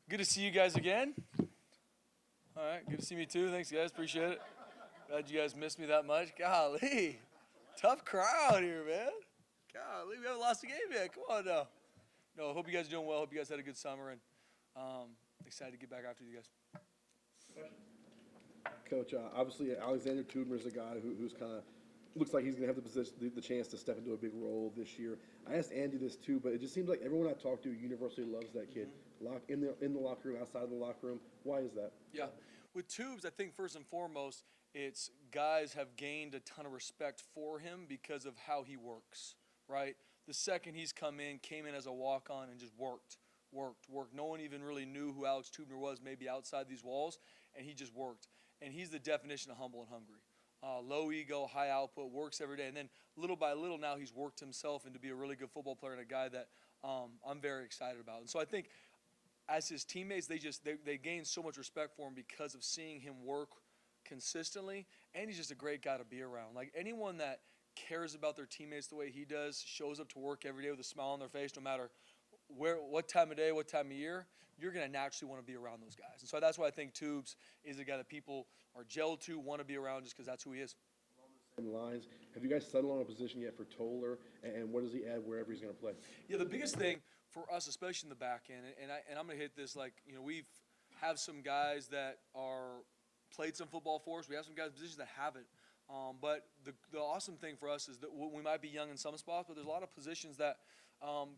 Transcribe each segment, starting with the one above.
Good to see you guys again. All right, good to see me too. Thanks, guys. Appreciate it. Glad you guys missed me that much. Golly, tough crowd here, man. Golly, we haven't lost a game yet. Come on now. No, hope you guys are doing well. Hope you guys had a good summer, and excited to get back after you guys. Coach, obviously Alexander Tubner is a guy who's kind of looks like he's going to have the chance to step into a big role this year. I asked Andy this too, but it just seems like everyone I talk to universally loves that kid. In the locker room, outside of the locker room. Why is that? Yeah, with Tubes, I think first and foremost, it's guys have gained a ton of respect for him because of how he works. Right, the second he's came in as a walk-on and just worked. No one even really knew who Alex Tubner was, maybe outside these walls, and he just worked. And he's the definition of humble and hungry. Low ego, high output, works every day. And then little by little now he's worked himself into be a really good football player and a guy that I'm very excited about. And so I think as his teammates, they gain so much respect for him because of seeing him work consistently, and he's just a great guy to be around. Like anyone that cares about their teammates the way he does, shows up to work every day with a smile on their face, no matter what time of day, what time of year, you're going to naturally want to be around those guys. And so that's why I think Tubes is a guy that people are gelled to, want to be around just because that's who he is. Same lines. Have you guys settled on a position yet for Toller, and what does he add wherever he's going to play? Yeah, the biggest thing for us, especially in the back end, and I'm going to hit this, like, we've have some guys that are played some football for us. We have some guys in positions that haven't. But the awesome thing for us is that we might be young in some spots, but there's a lot of positions that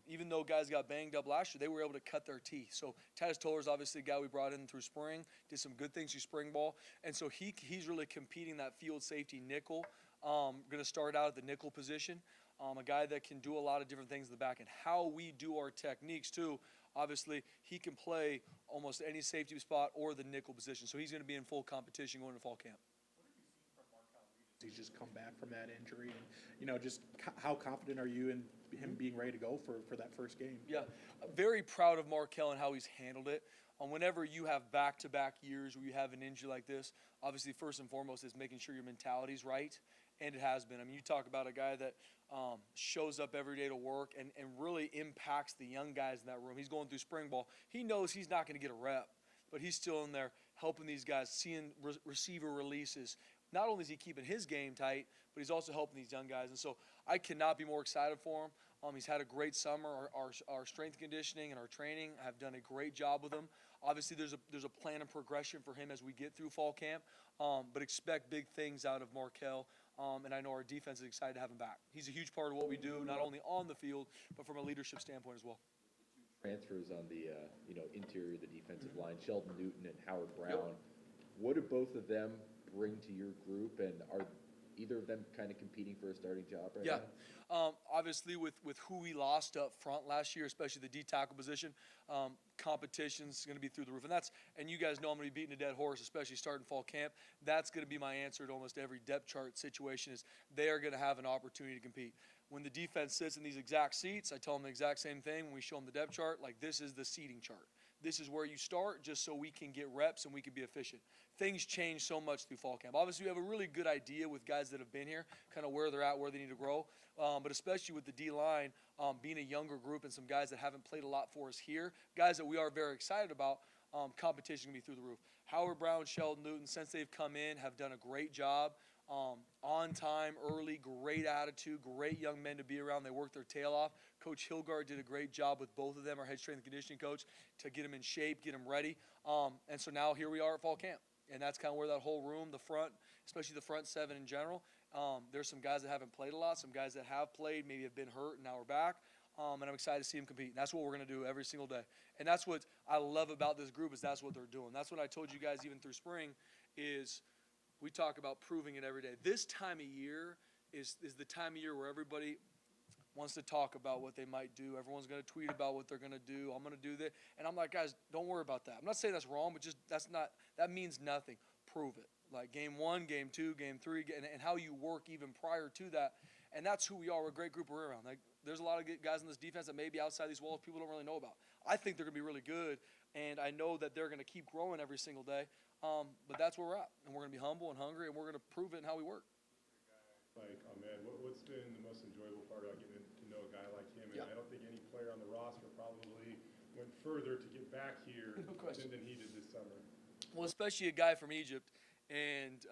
even though guys got banged up last year, they were able to cut their teeth. So Titus Toller is obviously a guy we brought in through spring, did some good things through spring ball. And so he's really competing that field safety nickel. Going to start out at the nickel position. A guy that can do a lot of different things in the back end. How we do our techniques too, obviously he can play almost any safety spot or the nickel position. So he's going to be in full competition going to fall camp. He's just come back from that injury, and just how confident are you in him being ready to go for that first game? Yeah, very proud of Markel and how he's handled it. Whenever you have back-to-back years where you have an injury like this, obviously first and foremost is making sure your mentality's right, and it has been. I mean, you talk about a guy that shows up every day to work and really impacts the young guys in that room. He's going through spring ball. He knows he's not going to get a rep, but he's still in there helping these guys, seeing receiver releases. Not only is he keeping his game tight, but he's also helping these young guys. And so I cannot be more excited for him. He's had a great summer. Our strength conditioning and our training have done a great job with him. Obviously, there's a plan and progression for him as we get through fall camp, but expect big things out of Markel. And I know our defense is excited to have him back. He's a huge part of what we do, not only on the field, but from a leadership standpoint as well. Transfers on the interior of the defensive line, Sheldon Newton and Howard Brown. What do both of them bring to your group, and are either of them kind of competing for a starting job right now? Obviously with who we lost up front last year, especially the D tackle position, competition's going to be through the roof. And you guys know I'm going to be beating a dead horse, especially starting fall camp. That's going to be my answer to almost every depth chart situation is they are going to have an opportunity to compete. When the defense sits in these exact seats, I tell them the exact same thing when we show them the depth chart, like this is the seating chart. This is where you start just so we can get reps and we can be efficient. Things change so much through fall camp. Obviously, we have a really good idea with guys that have been here, kind of where they're at, where they need to grow. But especially with the D-line being a younger group and some guys that haven't played a lot for us here, guys that we are very excited about, competition can be through the roof. Howard Brown, Sheldon Newton, since they've come in, have done a great job. On time, early, great attitude, great young men to be around. They work their tail off. Coach Hilgard did a great job with both of them, our head strength and conditioning coach, to get them in shape, get them ready. And so now here we are at fall camp. And that's kind of where that whole room, the front, especially the front seven in general, there's some guys that haven't played a lot, some guys that have played, maybe have been hurt, and now we're back. And I'm excited to see them compete. And that's what we're going to do every single day. And that's what I love about this group is that's what they're doing. That's what I told you guys even through spring is we talk about proving it every day. This time of year is the time of year where everybody wants to talk about what they might do. Everyone's going to tweet about what they're going to do. I'm going to do this. And I'm like, guys, don't worry about that. I'm not saying that's wrong, but just that means nothing. Prove it. Like game 1, game 2, game 3, and how you work even prior to that. And that's who we are. We're a great group we're around. Like, there's a lot of guys in this defense that may be outside these walls people don't really know about. I think they're going to be really good, and I know that they're going to keep growing every single day. But that's where we're at, and we're going to be humble and hungry, and we're going to prove it in how we work. Like, oh man, what's been the most enjoyable part about getting to know a guy like him? And I don't think any player on the roster probably went further to get back here No question. than he did this summer. Well, especially a guy from Egypt, and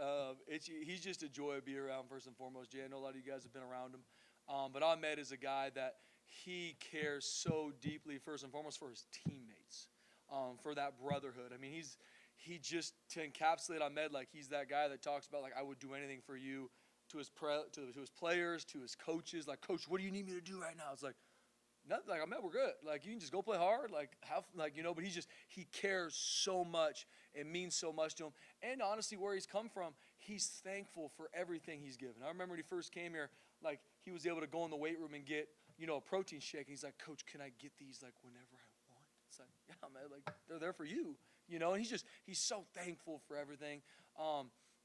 he's just a joy to be around first and foremost. Jay, I know a lot of you guys have been around him, but Ahmed is a guy that he cares so deeply first and foremost for his teammates, for that brotherhood. I mean, he just, to encapsulate Ahmed, like he's that guy that talks about like I would do anything for you, to his players, to his coaches. Like, coach, what do you need me to do right now? It's like, nothing. Like, Ahmed, we're good. Like, you can just go play hard. Like, but he cares so much. It means so much to him. And honestly, where he's come from, he's thankful for everything he's given. I remember when he first came here, like, he was able to go in the weight room and get, a protein shake. And he's like, Coach, can I get these, like, whenever I want? It's like, yeah, man, like, they're there for you, and he's so thankful for everything.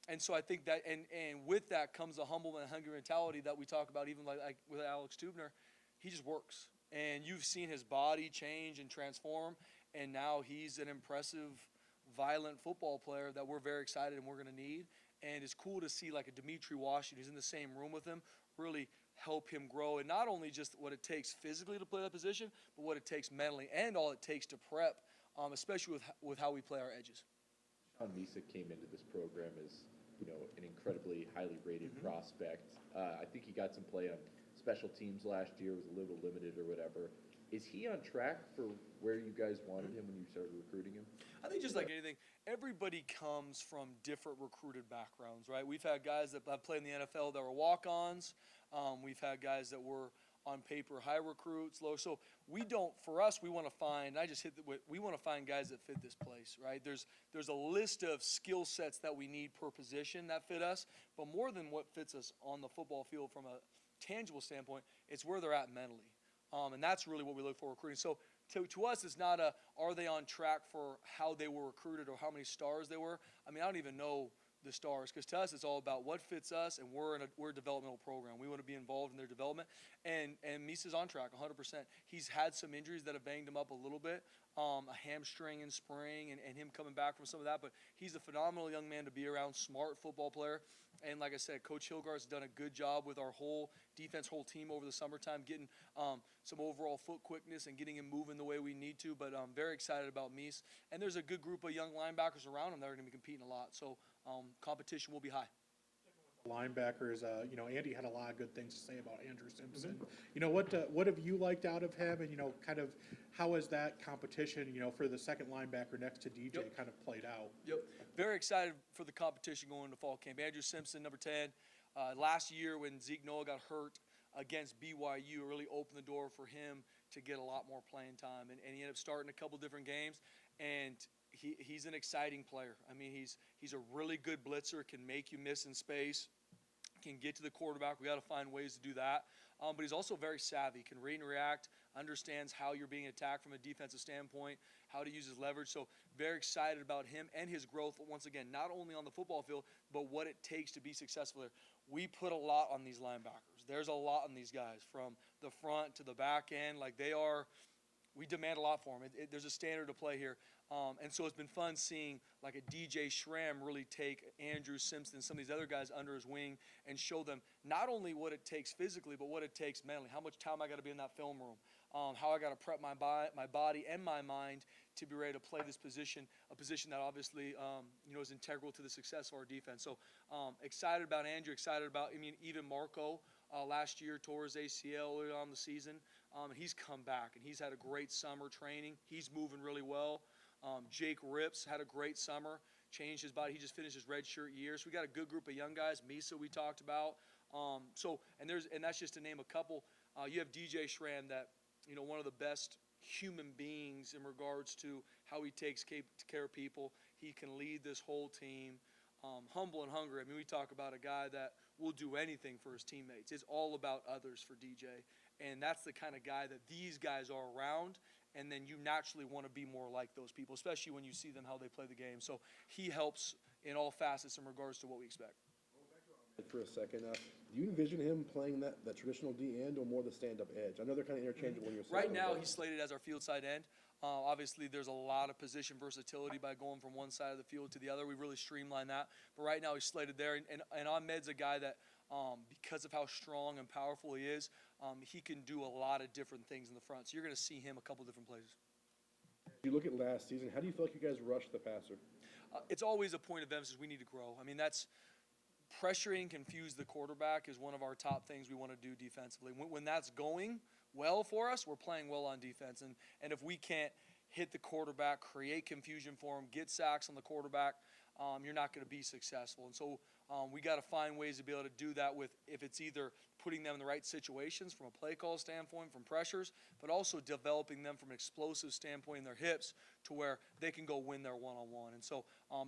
And so I think that, and with that comes a humble and hungry mentality that we talk about, even like with Alex Tubner. He just works. And you've seen his body change and transform, and now he's an impressive, violent football player that we're very excited and we're going to need. And it's cool to see like a Dimitri Washington, who's in the same room with him, really help him grow. And not only just what it takes physically to play that position, but what it takes mentally and all it takes to prep, especially with how we play our edges. Sean Misa came into this program as, an incredibly highly rated prospect. I think he got some play on special teams last year, was a little limited or whatever. Is he on track for where you guys wanted him when you started recruiting him? I think just like anything, everybody comes from different recruited backgrounds, right? We've had guys that have played in the NFL that were walk-ons. We've had guys that were on paper high recruits, low. So we want to find, we want to find guys that fit this place, right? There's a list of skill sets that we need per position that fit us, but more than what fits us on the football field from a tangible standpoint, it's where they're at mentally. And that's really what we look for recruiting. So to us, it's not are they on track for how they were recruited or how many stars they were. I mean, I don't even know the stars, because to us it's all about what fits us, and we're a developmental program. We want to be involved in their development, and Misa's on track 100%. He's had some injuries that have banged him up a little bit, a hamstring in spring, and him coming back from some of that, but he's a phenomenal young man to be around, smart football player. And like I said, Coach Hilgard's done a good job with our whole defense, whole team over the summertime, getting some overall foot quickness and getting him moving the way we need to. But I'm very excited about Mies. And there's a good group of young linebackers around him that are going to be competing a lot. So competition will be high. Linebackers, Andy had a lot of good things to say about Andrew Simpson. What have you liked out of him, and kind of how has that competition, for the second linebacker next to DJ kind of played out? Yep, very excited for the competition going into fall camp. Andrew Simpson, number 10, last year when Zeke Noah got hurt against BYU, really opened the door for him to get a lot more playing time, and he ended up starting a couple different games, and he's an exciting player. I mean, he's a really good blitzer, can make you miss in space, can get to the quarterback. We got to find ways to do that. But he's also very savvy, can read and react, understands how you're being attacked from a defensive standpoint, how to use his leverage. So very excited about him and his growth, once again, not only on the football field, but what it takes to be successful there. We put a lot on these linebackers. There's a lot on these guys, from the front to the back end. Like, we demand a lot for them. There's a standard to play here. And so it's been fun seeing like a DJ Schramm really take Andrew Simpson, some of these other guys under his wing, and show them not only what it takes physically, but what it takes mentally. How much time I got to be in that film room. How I got to prep my body and my mind to be ready to play this position, a position that obviously is integral to the success of our defense. So excited about Andrew, excited about, even Marco last year tore his ACL early on in the season. And he's come back, and he's had a great summer training. He's moving really well. Jake Rips had a great summer, changed his body. He just finished his redshirt year. So we got a good group of young guys. Misa we talked about. And that's just to name a couple. You have DJ Schramm, that one of the best human beings in regards to how he takes care of people. He can lead this whole team. Humble and hungry. We talk about a guy that will do anything for his teammates. It's all about others for DJ. And that's the kind of guy that these guys are around, and then you naturally want to be more like those people, especially when you see them, how they play the game. So he helps in all facets in regards to what we expect. For a second, do you envision him playing that traditional D end or more the stand-up edge? I know they're kind of interchangeable when you're right now. He's slated as our field side end. Obviously, there's a lot of position versatility by going from one side of the field to the other. We've really streamlined that. But right now, he's slated there. And Ahmed's a guy that, because of how strong and powerful he is, he can do a lot of different things in the front. So you're going to see him a couple different places. You look at last season, how do you feel like you guys rushed the passer? It's always a point of emphasis we need to grow. I mean, that's pressuring, confuse the quarterback is one of our top things we want to do defensively. When that's going well for us, we're playing well on defense. And if we can't hit the quarterback, create confusion for him, get sacks on the quarterback, you're not going to be successful. And so we got to find ways to be able to do that with, if it's either putting them in the right situations from a play call standpoint, from pressures, but also developing them from an explosive standpoint in their hips to where they can go win their one-on-one. And so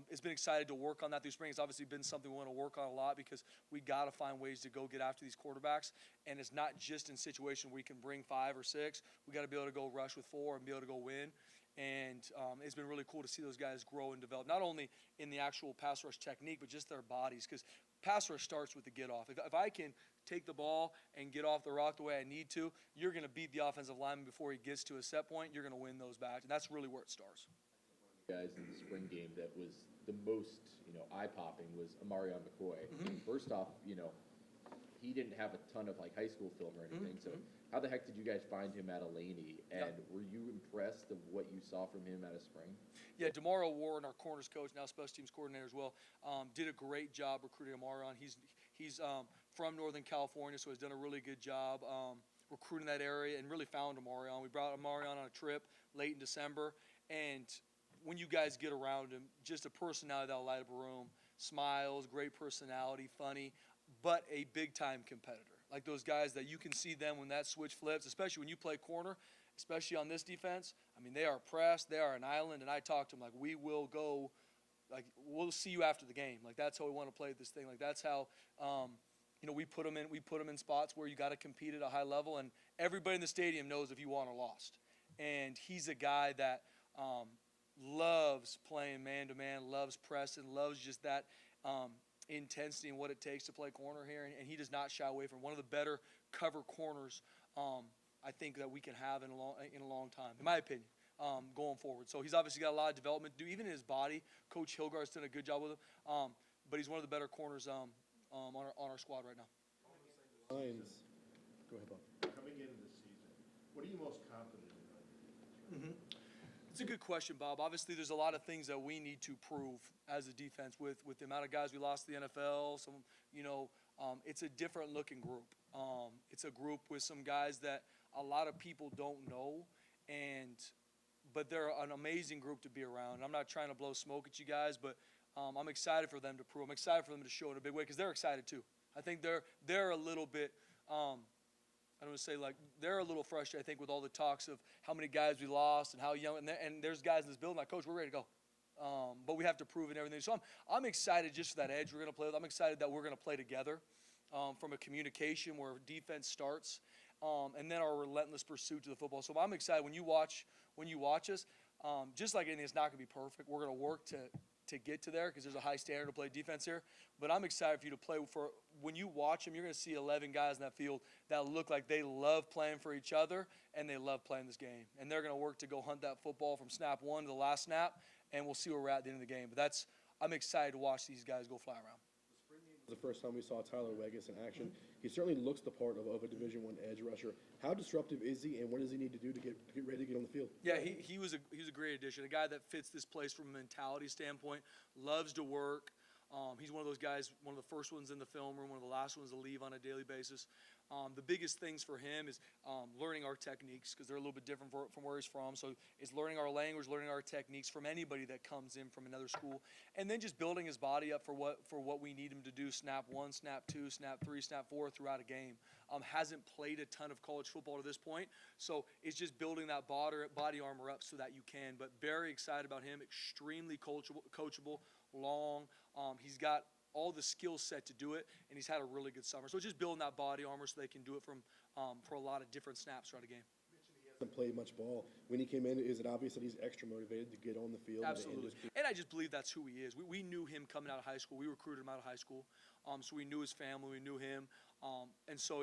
it's been excited to work on that through spring. It's obviously been something we want to work on a lot because we got to find ways to go get after these quarterbacks. And it's not just in situations where we can bring 5 or 6. We got to be able to go rush with 4 and be able to go win. And it's been really cool to see those guys grow and develop, not only in the actual pass rush technique, but just their bodies. Because pass rush starts with the get off. If I can take the ball and get off the rock the way I need to, you're going to beat the offensive lineman before he gets to a set point. You're going to win those back. And that's really where it starts. Guys in the spring game that was the most, eye-popping was Amarion McCoy. First off, he didn't have a ton of high school film or anything. So how the heck did you guys find him at Alaney? And were you impressed of what you saw from him out of spring? Yeah, DeMario Warren, our corners coach, now special teams coordinator as well, did a great job recruiting Amarion. He's from Northern California, so he's done a really good job recruiting that area and really found Amarion. We brought Amarion on a trip late in December, and when you guys get around him, just a personality that'll light up a room, smiles, great personality, funny, but a big-time competitor. Like those guys that you can see them when that switch flips, especially when you play corner, especially on this defense. I mean, they are pressed, they are an island, and I talk to them like, we will go, we'll see you after the game. Like, that's how we want to play this thing. Like, that's how, we put them in spots where you got to compete at a high level, and everybody in the stadium knows if you won or lost. And he's a guy that loves playing man-to-man, loves pressing, loves just that intensity and what it takes to play corner here, and he does not shy away from one of the better cover corners I think that we can have in a long time, in my opinion, going forward. So he's obviously got a lot of development to do, even in his body. Coach Hilgar's done a good job with him, but he's one of the better corners on our squad right now. Lions. Go ahead, Bob. Coming into the season, what are you most confident in? It's a good question, Bob. Obviously, there's a lot of things that we need to prove as a defense with the amount of guys we lost to the NFL. It's a different looking group. It's a group with some guys that a lot of people don't know, but they're an amazing group to be around. I'm not trying to blow smoke at you guys, but I'm excited for them to prove. I'm excited for them to show in a big way because they're excited too. I think they're a little bit. I don't want to say they're a little frustrated, I think, with all the talks of how many guys we lost and how young, and there's guys in this building like, Coach, we're ready to go. But we have to prove it and everything. So I'm excited just for that edge we're going to play with. I'm excited that we're going to play together from a communication where defense starts and then our relentless pursuit to the football. So I'm excited when you watch us, just like anything, it's not going to be perfect. We're going to work to get to there because there's a high standard to play defense here. But I'm excited for you to play for – when you watch them, you're going to see 11 guys in that field that look like they love playing for each other and they love playing this game. And they're going to work to go hunt that football from snap 1 to the last snap, and we'll see where we're at the end of the game. But I'm excited to watch these guys go fly around. The first time we saw Tyler Weggis in action, he certainly looks the part of a Division I edge rusher. How disruptive is he, and what does he need to do to get ready to get on the field? Yeah, he was a great addition, a guy that fits this place from a mentality standpoint, loves to work. He's one of those guys, one of the first ones in the film room, one of the last ones to leave on a daily basis. The biggest things for him is learning our techniques because they're a little bit different from where he's from. So it's learning our language, learning our techniques from anybody that comes in from another school, and then just building his body up for what we need him to do. Snap 1, snap 2, snap 3, snap 4 throughout a game. Hasn't played a ton of college football to this point, so it's just building that body armor up so that you can. But very excited about him. Extremely coachable, long. He's got all the skill set to do it, and he's had a really good summer. So just building that body armor so they can do it for a lot of different snaps throughout a game. He hasn't played much ball. When he came in, is it obvious that he's extra motivated to get on the field? Absolutely. And I just believe that's who he is. We knew him coming out of high school. We recruited him out of high school. So we knew his family. We knew him. And so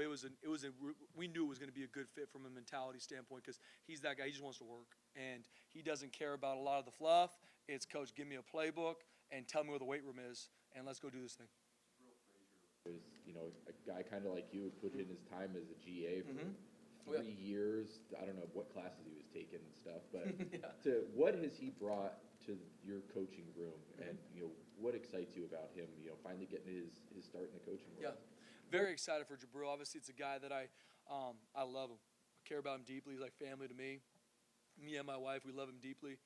we knew it was going to be a good fit from a mentality standpoint because he's that guy. He just wants to work. And he doesn't care about a lot of the fluff. It's, Coach, give me a playbook and tell me where the weight room is, and let's go do this thing. Is, a guy kind of like you who put in his time as a GA for Oh, yeah. 3 years. I don't know what classes he was taking and stuff, but Yeah. to what has he brought to your coaching room, Mm-hmm. and what excites you about him? Finally getting his start in the coaching Yeah, world. very excited for Jabril. Obviously, it's a guy that I love him. I care about him deeply. He's like family to me. Me and my wife, we love him deeply,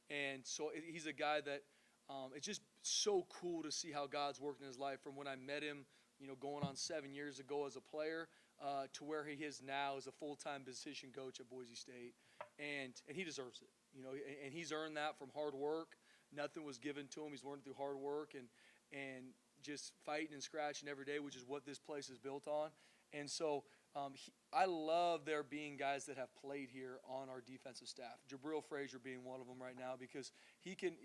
and so he's a guy that it's just so cool to see how God's worked in his life from when I met him, going on 7 years ago as a player, to where he is now as a full-time position coach at Boise State, and he deserves it. And he's earned that from hard work. Nothing was given to him. He's learned through hard work and just fighting and scratching every day, which is what this place is built on. And so I love there being guys that have played here on our defensive staff. Jabril Frazier being one of them right now, because he can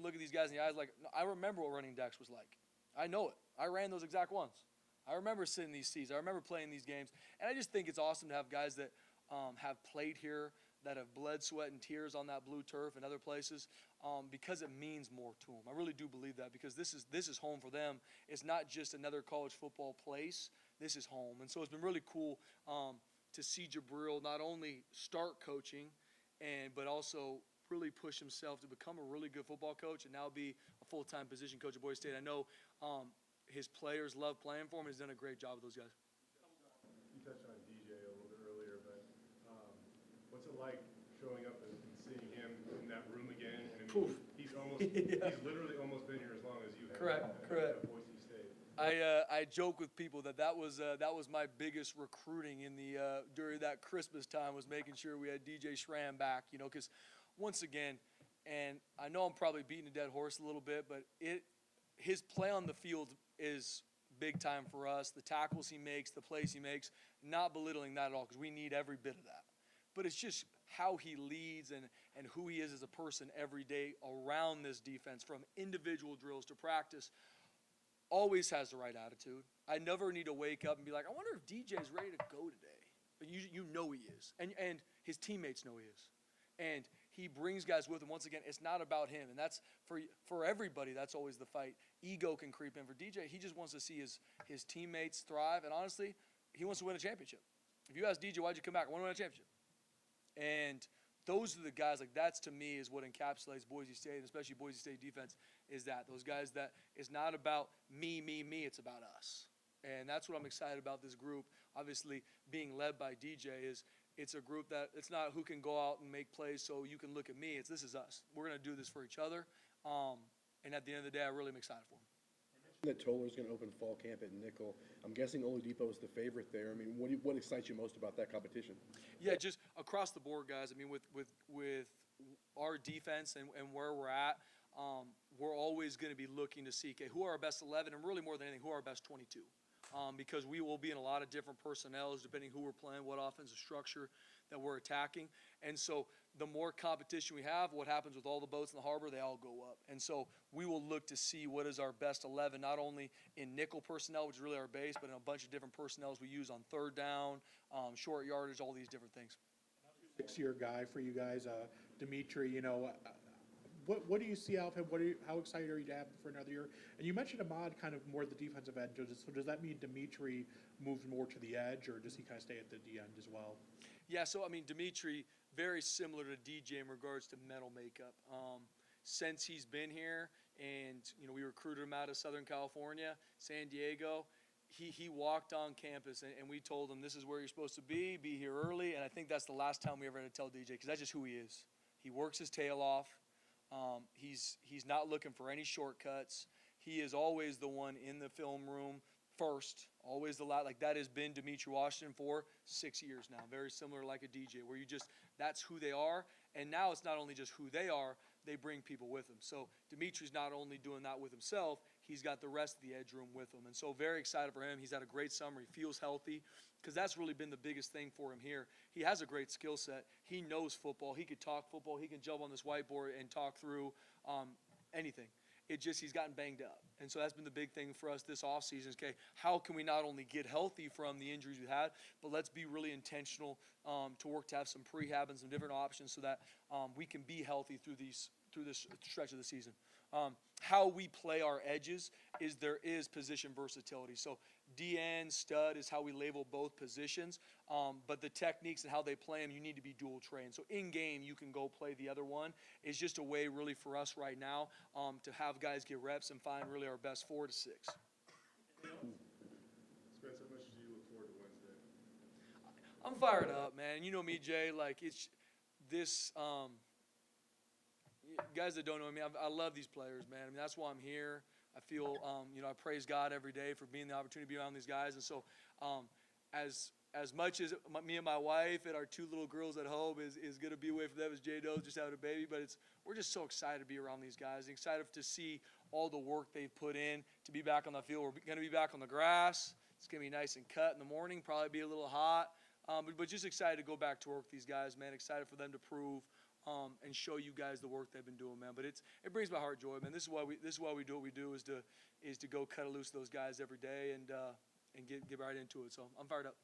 look at these guys in the eyes like, I remember what running Dex was like. I know it. I ran those exact ones. I remember sitting in these seats. I remember playing these games. And I just think it's awesome to have guys that have played here, that have bled, sweat, and tears on that blue turf and other places, because it means more to them. I really do believe that, because this is home for them. It's not just another college football place. This is home. And so it's been really cool to see Jabril not only start coaching, but also really push himself to become a really good football coach and now be a full-time position coach at Boise State. I know his players love playing for him. He's done a great job with those guys. You touched on DJ a little bit earlier, but what's it like showing up and seeing him in that room again? And I mean, he's he's literally almost been here as long as you have. Correct. At Boise State. I joke with people that was my biggest recruiting in the during that Christmas time, was making sure we had DJ Schramm back, because once again, and I know I'm probably beating a dead horse a little bit, but his play on the field is big time for us. The tackles he makes, the plays he makes, not belittling that at all, because we need every bit of that. But it's just how he leads and who he is as a person every day around this defense, from individual drills to practice. Always has the right attitude. I never need to wake up and be like, I wonder if DJ's ready to go today. But you know he is. And his teammates know he is. And he brings guys with him. Once again, it's not about him. And that's for everybody, that's always the fight. Ego can creep in. For DJ, he just wants to see his teammates thrive. And honestly, he wants to win a championship. If you ask DJ, why'd you come back? I want to win a championship. And those are the guys, like, that's to me is what encapsulates Boise State, and especially Boise State defense, is that those guys that it's not about me, it's about us. And that's what I'm excited about this group. Obviously, being led by DJ it's a group that it's not who can go out and make plays so you can look at me. This is us. We're going to do this for each other. And at the end of the day, I really am excited for them. That Toller's going to open fall camp at Nickel. I'm guessing Oladipo is the favorite there. I mean, what excites you most about that competition? Yeah, just across the board, guys. I mean, with our defense and where we're at, we're always going to be looking to see, okay, who are our best 11, and really more than anything, who are our best 22. Because we will be in a lot of different personnels depending who we're playing, what offensive structure that we're attacking. And so the more competition we have, what happens with all the boats in the harbor, they all go up. And so we will look to see what is our best 11, not only in nickel personnel, which is really our base, but in a bunch of different personnels we use on third down, short yardage, all these different things. 6-year guy for you guys, Dimitri, what do you see out of him? How excited are you to have him for another year? And you mentioned Ahmad kind of more at the defensive end. So does that mean Dimitri moves more to the edge, or does he kind of stay at the D end as well? Yeah, so, I mean, Dimitri, very similar to DJ in regards to mental makeup. Since he's been here, and, we recruited him out of Southern California, San Diego, he walked on campus, and we told him, this is where you're supposed to be here early. And I think that's the last time we ever had to tell DJ, because that's just who he is. He works his tail off. He's not looking for any shortcuts. He is always the one in the film room first, always the lot. Like, that has been Dimitri Washington for 6 years now. Very similar like a DJ, where that's who they are. And now it's not only just who they are, they bring people with them. So Dimitri's not only doing that with himself, he's got the rest of the edge room with him. And so very excited for him. He's had a great summer. He feels healthy, because that's really been the biggest thing for him here. He has a great skill set. He knows football. He could talk football. He can jump on this whiteboard and talk through anything. He's gotten banged up. And so that's been the big thing for us this offseason is, okay, how can we not only get healthy from the injuries we had, but let's be really intentional to work to have some prehab and some different options so that we can be healthy through this stretch of the season. How we play our edges is there is position versatility. So DN, stud is how we label both positions. But the techniques and how they play them, you need to be dual trained. So in game, you can go play the other one. It's just a way really for us right now to have guys get reps and find really our best 4 to 6. Spencer, how much do you look forward to Wednesday? I'm fired up, man. You know me, Jay. Like it's this. Guys that don't know me, I love these players, man. I mean, that's why I'm here. I feel, I praise God every day for being the opportunity to be around these guys. And so, as much as me and my wife and our 2 little girls at home is going to be away from them as Jay knows, just having a baby, but we're just so excited to be around these guys. Excited to see all the work they've put in to be back on the field. We're going to be back on the grass. It's going to be nice and cut in the morning, probably be a little hot. But just excited to go back to work with these guys, man. Excited for them to prove and show you guys the work they've been doing, man. But it brings my heart joy, man. This is why we do what we do is to go cut loose those guys every day and get right into it. So I'm fired up.